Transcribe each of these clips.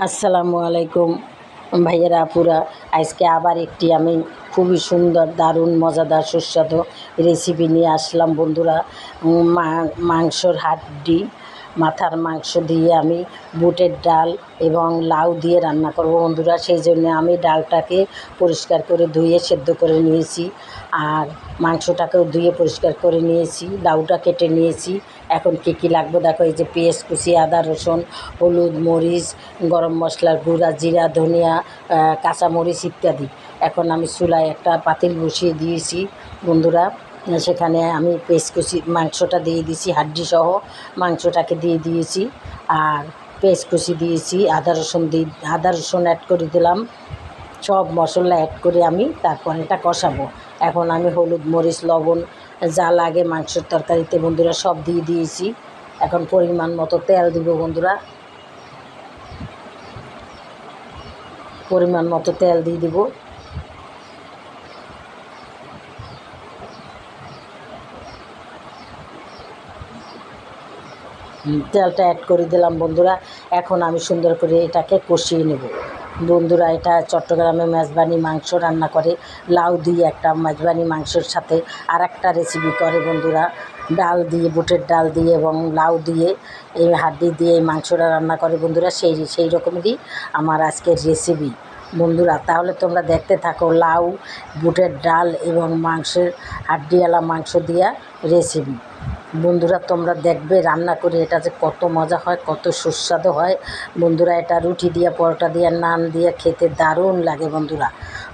আসসালামু আলাইকুম ভাইয়েরা আপুরা। আজকে আবার একটি আমি খুবই সুন্দর দারুণ মজাদার সুস্বাদু রেসিপি নিয়ে আসলাম বন্ধুরা। মাংসর হাড্ডি মাথার মাংস দিয়ে আমি বুটের ডাল এবং লাউ দিয়ে রান্না করব বন্ধুরা। সেই জন্য আমি ডালটাকে পরিষ্কার করে ধুয়ে সেদ্ধ করে নিয়েছি, আর মাংসটাকেও ধুয়ে পরিষ্কার করে নিয়েছি, লাউটা কেটে নিয়েছি। এখন কী কী লাগবে দেখো, এই যে পেঁয়াজ কুচি, আদা রসুন, হলুদ, মরিচ, গরম মশলার গুঁড়া, জিরা, ধনিয়া, কাঁচামরিচ ইত্যাদি। এখন আমি চুলায় একটা পাতিল বসিয়ে দিয়েছি বন্ধুরা। সেখানে আমি পেঁয়াজ কুচি মাংসটা দিয়ে দিয়েছি, হাড্ডি সহ মাংসটাকে দিয়ে দিয়েছি, আর পেঁয়াজ কুচি দিয়েছি, আদা রসুন অ্যাড করে দিলাম। সব মশলা অ্যাড করে আমি তারপর এটা কষাবো। এখন আমি হলুদ, মরিচ, লবণ যা লাগে মাংসের তরকারিতে বন্ধুরা সব দিয়ে দিয়েছি। এখন পরিমাণ মতো তেল দিব বন্ধুরা, পরিমাণ মতো তেল দিয়ে দিব। তেলটা অ্যাড করে দিলাম বন্ধুরা। এখন আমি সুন্দর করে এটাকে কষিয়ে নেব বন্ধুরা। এটা চট্টগ্রামে মেজবানি মাংস রান্না করে, লাউ দিয়ে একটা মেজবানি মাংসের সাথে আর একটা রেসিপি করে বন্ধুরা, ডাল দিয়ে, বুটের ডাল দিয়ে এবং লাউ দিয়ে, এই হাড্ডি দিয়ে এই মাংসটা রান্না করে বন্ধুরা। সেই রকমেরই আমার আজকের রেসিপি বন্ধুরা। তাহলে তোমরা দেখতে থাকো লাউ, বুটের ডাল এবং মাংসের হাড্ডিওয়ালা মাংস দিয়া রেসিপি বন্ধুরা। তোমরা দেখবে রান্না করে এটা যে কত মজা হয়, কত সুস্বাদু হয় বন্ধুরা। এটা রুটি দিয়ে, পরোটা দিয়ে, নান দিয়ে খেতে দারুণ লাগে বন্ধুরা।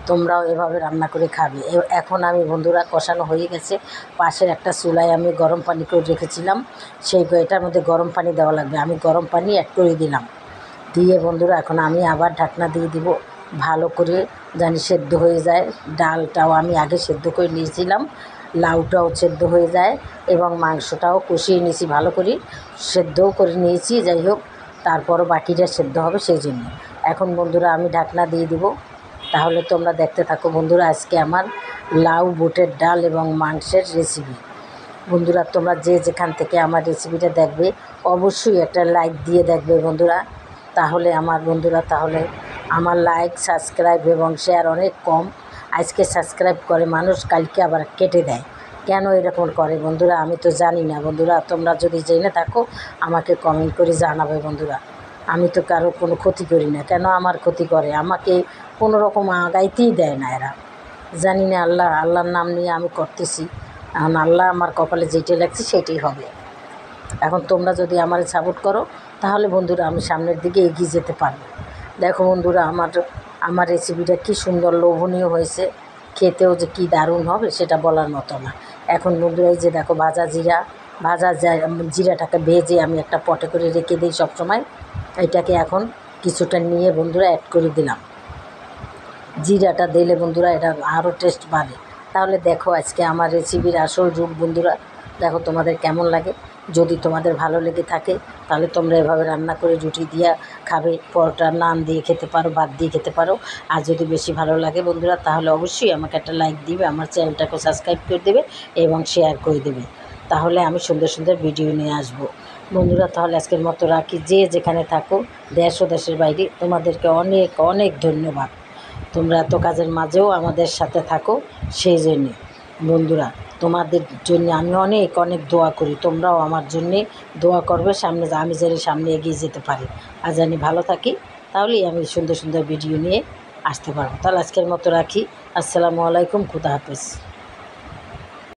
তোমরাও এভাবে রান্না করে খাবে। এখন আমি বন্ধুরা কষানো হয়ে গেছে, পাশের একটা চুলায় আমি গরম পানি করে রেখেছিলাম, এটার মধ্যে গরম পানি দেওয়া লাগবে। আমি গরম পানি অ্যাড করে দিলাম, দিয়ে বন্ধুরা এখন আমি আবার ঢাকনা দিয়ে দিব, ভালো করে জানি সেদ্ধ হয়ে যায়। ডালটাও আমি আগে সেদ্ধ করে নিয়েছিলাম, লাউটাও সেদ্ধ হয়ে যায় এবং মাংসটাও কষিয়ে নিয়েছি, ভালো করে সেদ্ধও করে নিয়েছি। যাই হোক, তারপরও বাকিটা সেদ্ধ হবে, সেই জন্য এখন বন্ধুরা আমি ঢাকনা দিয়ে দিব। তাহলে তোমরা দেখতে থাকো বন্ধুরা আজকে আমার লাউ, বুটের ডাল এবং মাংসের রেসিপি বন্ধুরা। তোমরা যে যেখান থেকে আমার রেসিপিটা দেখবে অবশ্যই একটা লাইক দিয়ে দেখবে বন্ধুরা। তাহলে আমার লাইক, সাবস্ক্রাইব এবং শেয়ার অনেক কম। আজকে সাবস্ক্রাইব করে মানুষ, কালকে আবার কেটে দেয়। কেন এরকম করে বন্ধুরা আমি তো জানি না বন্ধুরা। তোমরা যদি জেনে থাকো আমাকে কমেন্ট করে জানাবে বন্ধুরা। আমি তো কারো কোনো ক্ষতি করি না, কেন আমার ক্ষতি করে? আমাকে কোনো রকম আগাইতেই দেয় না এরা, জানি না। আল্লাহর নাম নিয়ে আমি করতেছি, এখন আল্লাহ আমার কপালে যেটাই লাগছে সেটাই হবে। এখন তোমরা যদি আমার সাপোর্ট করো তাহলে বন্ধুরা আমি সামনের দিকে এগিয়ে যেতে পারবো। দেখো বন্ধুরা আমার রেসিপিটা কী সুন্দর লোভনীয় হয়েছে, খেতেও যে কী দারুণ হবে সেটা বলার মতো না। এখন বন্ধুরা এই যে দেখো জিরাটাকে ভেজে আমি একটা পটে করে রেখে দিই সবসময়। এটাকে এখন কিছুটা নিয়ে বন্ধুরা অ্যাড করে দিলাম। জিরাটা দিলে বন্ধুরা এটা আরও টেস্ট বাড়ে। তাহলে দেখো আজকে আমার রেসিপির আসল রূপ বন্ধুরা। দেখো তোমাদের কেমন লাগে। যদি তোমাদের ভালো লেগে থাকে তাহলে তোমরা এভাবে রান্না করে রুটি দিয়ে খাবে, পরোটা, নান দিয়ে খেতে পারো, ভাত দিয়ে খেতে পারো। আর যদি বেশি ভালো লাগে বন্ধুরা তাহলে অবশ্যই আমাকে একটা লাইক দিবে, আমার চ্যানেলটাকে সাবস্ক্রাইব করে দেবে এবং শেয়ার করে দেবে। তাহলে আমি সুন্দর সুন্দর ভিডিও নিয়ে আসবো বন্ধুরা। তাহলে আজকের মতো রাখি। যে যেখানে থাকো দেশ ও দেশের বাইরে, তোমাদেরকে অনেক অনেক ধন্যবাদ। তোমরা এত কাজের মাঝেও আমাদের সাথে থাকো, সেই জন্যে বন্ধুরা তোমাদের জন্য আমি অনেক অনেক দোয়া করি। তোমরাও আমার জন্যে দোয়া করবে, আমি যেন সামনে এগিয়ে যেতে পারি আর জানি ভালো থাকি। তাহলেই আমি সুন্দর সুন্দর ভিডিও নিয়ে আসতে পারবো। তাহলে আজকের মতো রাখি। আসসালামু আলাইকুম, খুদা হাফেজ।